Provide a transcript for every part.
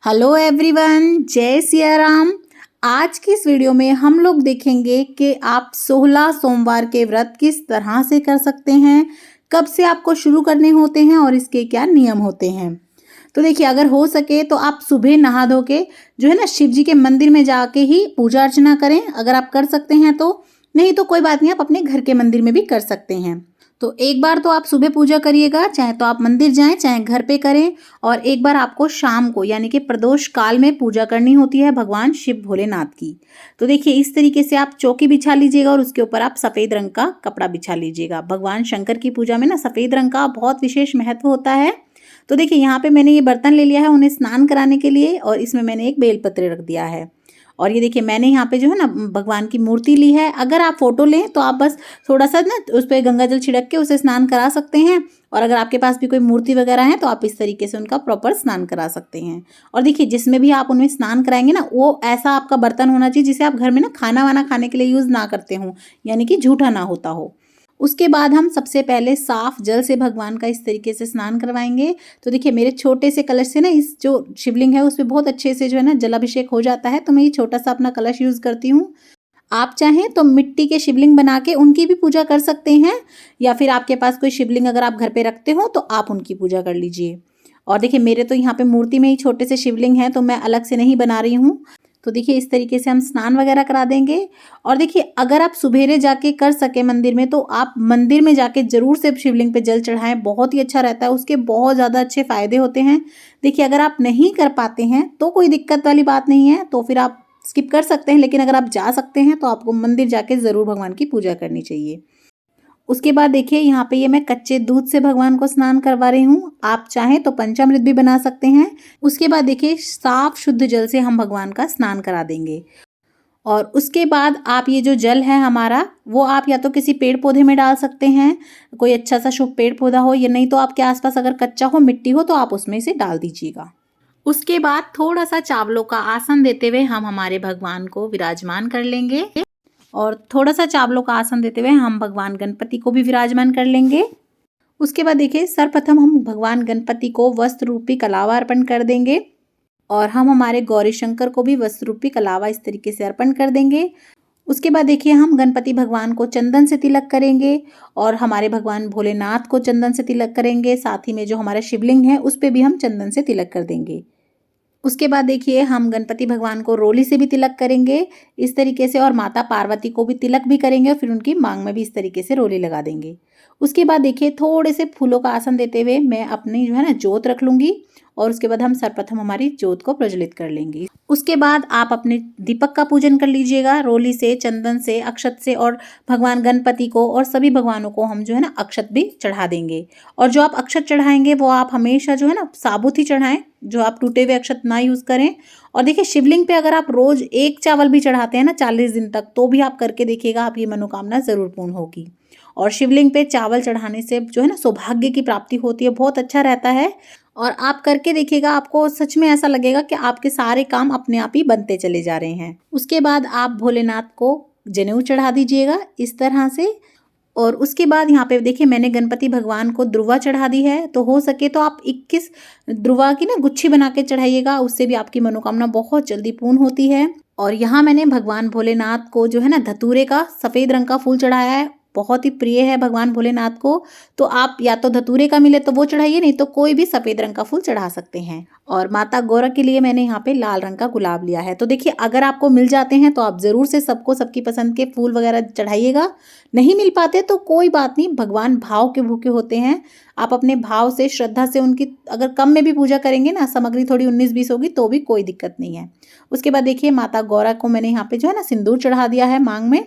Hello everyone, जय सिया राम। आज की इस वीडियो में हम लोग देखेंगे कि आप 16 सोमवार के व्रत किस तरह से कर सकते हैं, कब से आपको शुरू करने होते हैं और इसके क्या नियम होते हैं। तो देखिए, अगर हो सके तो आप सुबह नहा धो के जो है ना शिव जी के मंदिर में जाके ही पूजा अर्चना करें, अगर आप कर सकते हैं तो। नहीं तो कोई बात नहीं, आप अपने घर के मंदिर में भी कर सकते हैं। तो एक बार तो आप सुबह पूजा करिएगा, चाहे तो आप मंदिर जाएं चाहे घर पे करें। और एक बार आपको शाम को यानी कि प्रदोष काल में पूजा करनी होती है भगवान शिव भोलेनाथ की। तो देखिए, इस तरीके से आप चौकी बिछा लीजिएगा और उसके ऊपर आप सफ़ेद रंग का कपड़ा बिछा लीजिएगा। भगवान शंकर की पूजा में ना सफ़ेद रंग का बहुत विशेष महत्व होता है। तो देखिए, यहाँ पे मैंने ये बर्तन ले लिया है उन्हें स्नान कराने के लिए, और इसमें मैंने एक बेलपत्र रख दिया है। और ये देखिए, मैंने यहाँ पे जो है ना भगवान की मूर्ति ली है। अगर आप फोटो लें तो आप बस थोड़ा सा ना उस पर गंगा जल छिड़क के उसे स्नान करा सकते हैं। और अगर आपके पास भी कोई मूर्ति वगैरह है तो आप इस तरीके से उनका प्रॉपर स्नान करा सकते हैं। और देखिए, जिसमें भी आप उनमें स्नान कराएंगे ना, वो ऐसा आपका बर्तन होना चाहिए जिसे आप घर में ना खाना वाना खाने के लिए यूज़ ना करते हो, यानी कि जूठा ना होता हो। उसके बाद हम सबसे पहले साफ जल से भगवान का इस तरीके से स्नान करवाएंगे। तो देखिए, मेरे छोटे से कलश से ना इस जो शिवलिंग है उस पर बहुत अच्छे से जो है ना जलाभिषेक हो जाता है। तो मैं ये छोटा सा अपना कलश यूज़ करती हूँ। आप चाहें तो मिट्टी के शिवलिंग बना के उनकी भी पूजा कर सकते हैं, या फिर आपके पास कोई शिवलिंग अगर आप घर पे रखते हो तो आप उनकी पूजा कर लीजिए। और देखिए, मेरे तो यहाँ पे मूर्ति में ही छोटे से शिवलिंग हैं, तो मैं अलग से नहीं बना रही हूँ। तो देखिए, इस तरीके से हम स्नान वगैरह करा देंगे। और देखिए, अगर आप सुबेरे जाके कर सके मंदिर में, तो आप मंदिर में जाके ज़रूर से शिवलिंग पे जल चढ़ाएं, बहुत ही अच्छा रहता है, उसके बहुत ज़्यादा अच्छे फ़ायदे होते हैं। देखिए, अगर आप नहीं कर पाते हैं तो कोई दिक्कत वाली बात नहीं है, तो फिर आप स्किप कर सकते हैं। लेकिन अगर आप जा सकते हैं तो आपको मंदिर जाके ज़रूर भगवान की पूजा करनी चाहिए। उसके बाद देखिए, यहाँ पे ये मैं कच्चे दूध से भगवान को स्नान करवा रही हूँ। आप चाहें तो पंचामृत भी बना सकते हैं। उसके बाद देखिए, साफ शुद्ध जल से हम भगवान का स्नान करा देंगे। और उसके बाद आप ये जो जल है हमारा, वो आप या तो किसी पेड़ पौधे में डाल सकते हैं, कोई अच्छा सा शुभ पेड़ पौधा हो, या नहीं तो आपके आसपास अगर कच्चा हो, मिट्टी हो, तो आप उसमें से डाल दीजिएगा। उसके बाद थोड़ा सा चावलों का आसन देते हुए हम हमारे भगवान को विराजमान कर लेंगे। और थोड़ा सा चावलों का आसन देते हुए हम भगवान गणपति को भी विराजमान कर लेंगे। उसके बाद देखिए, सर्वप्रथम हम भगवान गणपति को वस्त्र रूपी कलावा अर्पण कर देंगे। और हम हमारे गौरी शंकर को भी वस्त्र रूपी कलावा इस तरीके से अर्पण कर देंगे। उसके बाद देखिए, हम गणपति भगवान को चंदन से तिलक करेंगे, और हमारे भगवान भोलेनाथ को चंदन से तिलक करेंगे। साथ ही में जो हमारा शिवलिंग है उस पर भी हम चंदन से तिलक कर देंगे। उसके बाद देखिए, हम गणपति भगवान को रोली से भी तिलक करेंगे इस तरीके से, और माता पार्वती को भी तिलक भी करेंगे, और फिर उनकी मांग में भी इस तरीके से रोली लगा देंगे। उसके बाद देखिए, थोड़े से फूलों का आसन देते हुए मैं अपनी जो है ना जोत रख लूँगी, और उसके बाद हम सर्वप्रथम हमारी जोत को प्रज्वलित कर लेंगे। उसके बाद आप अपने दीपक का पूजन कर लीजिएगा, रोली से, चंदन से, अक्षत से, और भगवान गणपति को और सभी भगवानों को हम जो है ना अक्षत भी चढ़ा देंगे। और जो आप अक्षत चढ़ाएंगे वो आप हमेशा जो है ना साबुत ही चढ़ाएं, जो आप टूटे हुए अक्षत ना यूज़ करें। और देखिए, शिवलिंग पे अगर आप रोज एक चावल भी चढ़ाते हैं ना 40 दिन तक, तो भी आप करके देखिएगा, आपकी मनोकामना ज़रूर पूर्ण होगी। और शिवलिंग पे चावल चढ़ाने से जो है ना सौभाग्य की प्राप्ति होती है, बहुत अच्छा रहता है। और आप करके देखिएगा, आपको सच में ऐसा लगेगा कि आपके सारे काम अपने आप ही बनते चले जा रहे हैं। उसके बाद आप भोलेनाथ को जनेऊ चढ़ा दीजिएगा इस तरह से। और उसके बाद यहाँ पे देखिए, मैंने गणपति भगवान को ध्रुवा चढ़ा दी है। तो हो सके तो आप 21 ध्रुवा की ना गुच्छी बना के चढ़ाइएगा, उससे भी आपकी मनोकामना बहुत जल्दी पूर्ण होती है। और यहाँ मैंने भगवान भोलेनाथ को जो है ना धतूरे का सफ़ेद रंग का फूल चढ़ाया है, बहुत ही प्रिय है भगवान भोलेनाथ को। तो आप या तो धतूरे का मिले तो वो चढ़ाइए, नहीं तो कोई भी सफ़ेद रंग का फूल चढ़ा सकते हैं। और माता गौरा के लिए मैंने यहाँ पे लाल रंग का गुलाब लिया है। तो देखिए, अगर आपको मिल जाते हैं तो आप ज़रूर से सबको सबकी पसंद के फूल वगैरह चढ़ाइएगा। नहीं मिल पाते तो कोई बात नहीं, भगवान भाव के भूखे होते हैं। आप अपने भाव से, श्रद्धा से उनकी अगर कम में भी पूजा करेंगे ना, सामग्री थोड़ी 19-20 होगी तो भी कोई दिक्कत नहीं है। उसके बाद देखिए, माता गौरा को मैंने यहाँ पे जो है ना सिंदूर चढ़ा दिया है मांग में।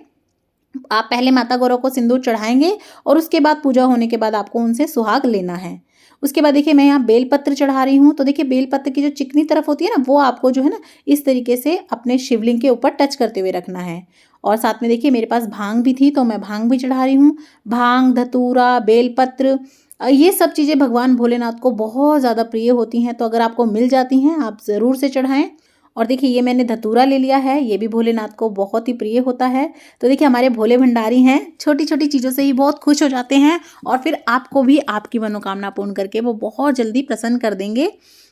आप पहले माता गौरा को सिंदूर चढ़ाएंगे, और उसके बाद पूजा होने के बाद आपको उनसे सुहाग लेना है। उसके बाद देखिए, मैं यहाँ बेलपत्र चढ़ा रही हूँ। तो देखिए, बेलपत्र की जो चिकनी तरफ होती है ना, वो आपको जो है ना इस तरीके से अपने शिवलिंग के ऊपर टच करते हुए रखना है। और साथ में देखिए, मेरे पास भांग भी थी तो मैं भांग भी चढ़ा रही हूँ। भांग, धतूरा, बेलपत्र, ये सब चीज़ें भगवान भोलेनाथ को बहुत ज़्यादा प्रिय होती हैं। तो अगर आपको मिल जाती हैं आप ज़रूर से चढ़ाएं। और देखिए, ये मैंने धतूरा ले लिया है, ये भी भोलेनाथ को बहुत ही प्रिय होता है। तो देखिए, हमारे भोले भंडारी हैं, छोटी छोटी चीज़ों से ही बहुत खुश हो जाते हैं, और फिर आपको भी आपकी मनोकामना पूर्ण करके वो बहुत जल्दी प्रसन्न कर देंगे।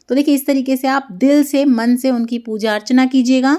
तो देखिए इस तरीके से आप दिल से, मन से उनकी पूजा अर्चना कीजिएगा।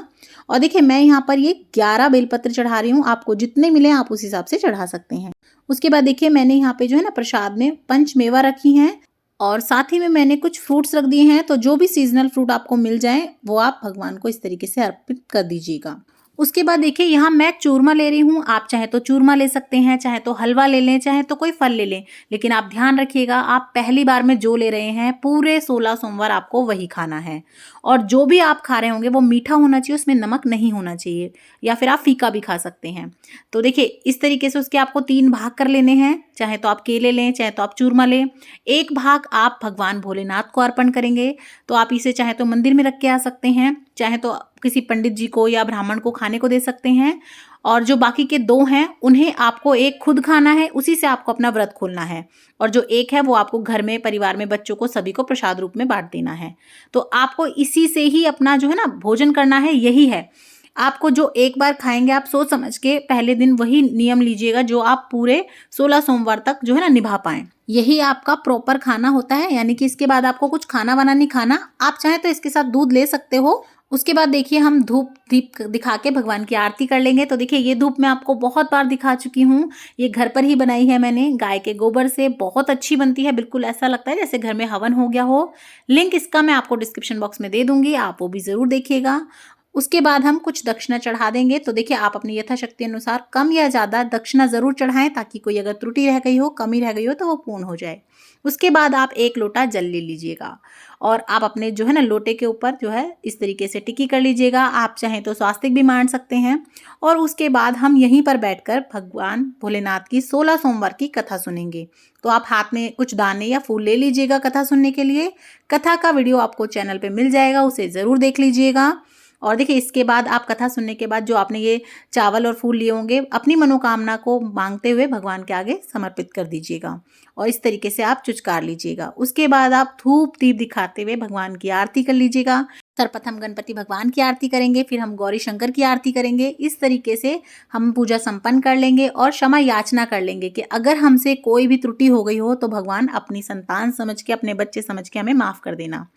और देखिए मैं यहाँ पर ये 11 बेलपत्र चढ़ा रही हूँ, आपको जितने मिले आप उस हिसाब से चढ़ा सकते हैं। उसके बाद देखिए मैंने यहाँ पे जो है ना प्रसाद में पंचमेवा रखी हैं और साथ ही में मैंने कुछ फ्रूट्स रख दिए हैं। तो जो भी सीजनल फ्रूट आपको मिल जाए वो आप भगवान को इस तरीके से अर्पित कर दीजिएगा। उसके बाद देखिए यहाँ मैं चूरमा ले रही हूँ, आप चाहे तो चूरमा ले सकते हैं, चाहे तो हलवा ले लें, चाहे तो कोई फल ले लें, लेकिन आप ध्यान रखिएगा आप पहली बार में जो ले रहे हैं पूरे 16 सोमवार आपको वही खाना है। और जो भी आप खा रहे होंगे वो मीठा होना चाहिए, उसमें नमक नहीं होना चाहिए, या फिर आप फीका भी खा सकते हैं। तो देखिए इस तरीके से उसके आपको 3 भाग कर लेने हैं, चाहे तो आप केले लें, चाहे तो आप चूरमा लें। एक भाग आप भगवान भोलेनाथ को अर्पण करेंगे, तो आप इसे चाहे तो मंदिर में रख के आ सकते हैं, चाहे तो किसी पंडित जी को या ब्राह्मण को खाने को दे सकते हैं। और जो बाकी के 2 हैं उन्हें आपको एक खुद खाना है, उसी से आपको अपना व्रत खोलना है। और जो एक है वो आपको घर में, परिवार में, बच्चों को, सभी को प्रसाद रूप में बांट देना है। तो आपको इसी से ही अपना जो है ना भोजन करना है, यही है। आपको जो एक बार खाएंगे आप सोच समझ के पहले दिन वही नियम लीजिएगा जो आप पूरे 16 सोमवार तक जो है ना निभा पाएं। यही आपका प्रॉपर खाना होता है, यानी कि इसके बाद आपको कुछ खाना वाना नहीं खाना। आप चाहें तो इसके साथ दूध ले सकते हो। उसके बाद देखिए हम धूप दीप दिखा के भगवान की आरती कर लेंगे। तो देखिए ये धूप मैं आपको बहुत बार दिखा चुकी हूँ, ये घर पर ही बनाई है मैंने गाय के गोबर से, बहुत अच्छी बनती है, बिल्कुल ऐसा लगता है जैसे घर में हवन हो गया हो। लिंक इसका मैं आपको डिस्क्रिप्शन बॉक्स में दे दूंगी, आप वो भी ज़रूर देखिएगा। उसके बाद हम कुछ दक्षिणा चढ़ा देंगे। तो देखिए आप अपनी यथाशक्ति अनुसार कम या ज़्यादा दक्षिणा ज़रूर चढ़ाएं, ताकि कोई अगर त्रुटि रह गई हो, कमी रह गई हो तो वो पूर्ण हो जाए। उसके बाद आप 1 लोटा जल ले लीजिएगा और आप अपने जो है ना लोटे के ऊपर जो है इस तरीके से टिक्की कर लीजिएगा। आप चाहें तो स्वास्तिक भी मान सकते हैं। और उसके बाद हम यहीं पर बैठकर भगवान भोलेनाथ की 16 सोमवार की कथा सुनेंगे। तो आप हाथ में कुछ दाने या फूल ले लीजिएगा कथा सुनने के लिए। कथा का वीडियो आपको चैनल पे मिल जाएगा, उसे ज़रूर देख लीजिएगा। और देखिए इसके बाद आप कथा सुनने के बाद जो आपने ये चावल और फूल लिए होंगे, अपनी मनोकामना को मांगते हुए भगवान के आगे समर्पित कर दीजिएगा और इस तरीके से आप चुचकार लीजिएगा। उसके बाद आप धूप दीप दिखाते हुए भगवान की आरती कर लीजिएगा। सर्वप्रथम गणपति भगवान की आरती करेंगे, फिर हम गौरी शंकर की आरती करेंगे। इस तरीके से हम पूजा संपन्न कर लेंगे और क्षमा याचना कर लेंगे कि अगर हमसे कोई भी त्रुटि हो गई हो तो भगवान अपनी संतान समझ के, अपने बच्चे समझ के हमें माफ़ कर देना।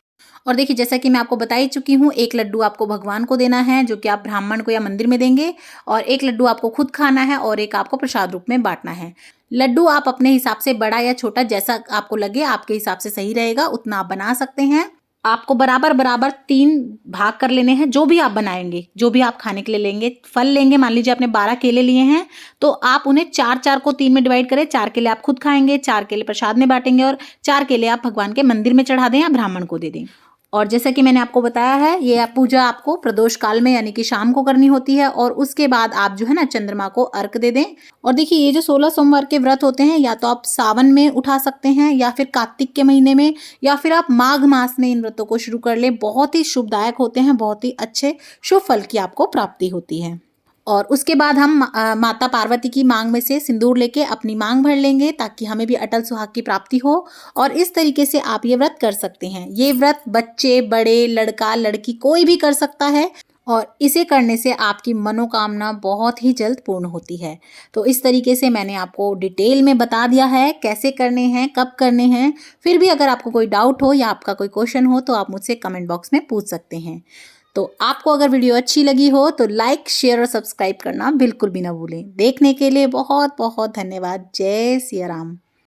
और देखिए जैसा कि मैं आपको बता ही चुकी हूँ, 1 लड्डू आपको भगवान को देना है जो कि आप ब्राह्मण को या मंदिर में देंगे, और 1 लड्डू आपको खुद खाना है और 1 आपको प्रसाद रूप में बांटना है। लड्डू आप अपने हिसाब से बड़ा या छोटा जैसा आपको लगे, आपके हिसाब से सही रहेगा उतना आप बना सकते हैं। आपको बराबर बराबर 3 भाग कर लेने हैं, जो भी आप बनाएंगे, जो भी आप खाने के लिए लेंगे। फल लेंगे, मान लीजिए आपने 12 केले लिए हैं तो आप उन्हें 4-4 को 3 में डिवाइड करें। 4 केले आप खुद खाएंगे, 4 केले प्रसाद में बांटेंगे और 4 केले आप भगवान के मंदिर में चढ़ा दें या ब्राह्मण को दे दें। और जैसा कि मैंने आपको बताया है, ये पूजा आपको प्रदोष काल में यानी कि शाम को करनी होती है और उसके बाद आप जो है ना चंद्रमा को अर्घ दे दें। और देखिए ये जो 16 सोमवार के व्रत होते हैं, या तो आप सावन में उठा सकते हैं या फिर कार्तिक के महीने में, या फिर आप माघ मास में इन व्रतों को शुरू कर लें। बहुत ही शुभदायक होते हैं, बहुत ही अच्छे शुभ फल की आपको प्राप्ति होती है। और उसके बाद हम माता पार्वती की मांग में से सिंदूर लेके अपनी मांग भर लेंगे, ताकि हमें भी अटल सुहाग की प्राप्ति हो। और इस तरीके से आप ये व्रत कर सकते हैं। ये व्रत बच्चे, बड़े, लड़का, लड़की कोई भी कर सकता है और इसे करने से आपकी मनोकामना बहुत ही जल्द पूर्ण होती है। तो इस तरीके से मैंने आपको डिटेल में बता दिया है कैसे करने हैं, कब करने हैं। फिर भी अगर आपको कोई डाउट हो या आपका कोई क्वेश्चन हो तो आप मुझसे कमेंट बॉक्स में पूछ सकते हैं। तो आपको अगर वीडियो अच्छी लगी हो तो लाइक, शेयर और सब्सक्राइब करना बिल्कुल भी ना भूलें। देखने के लिए बहुत बहुत धन्यवाद। जय सिया राम।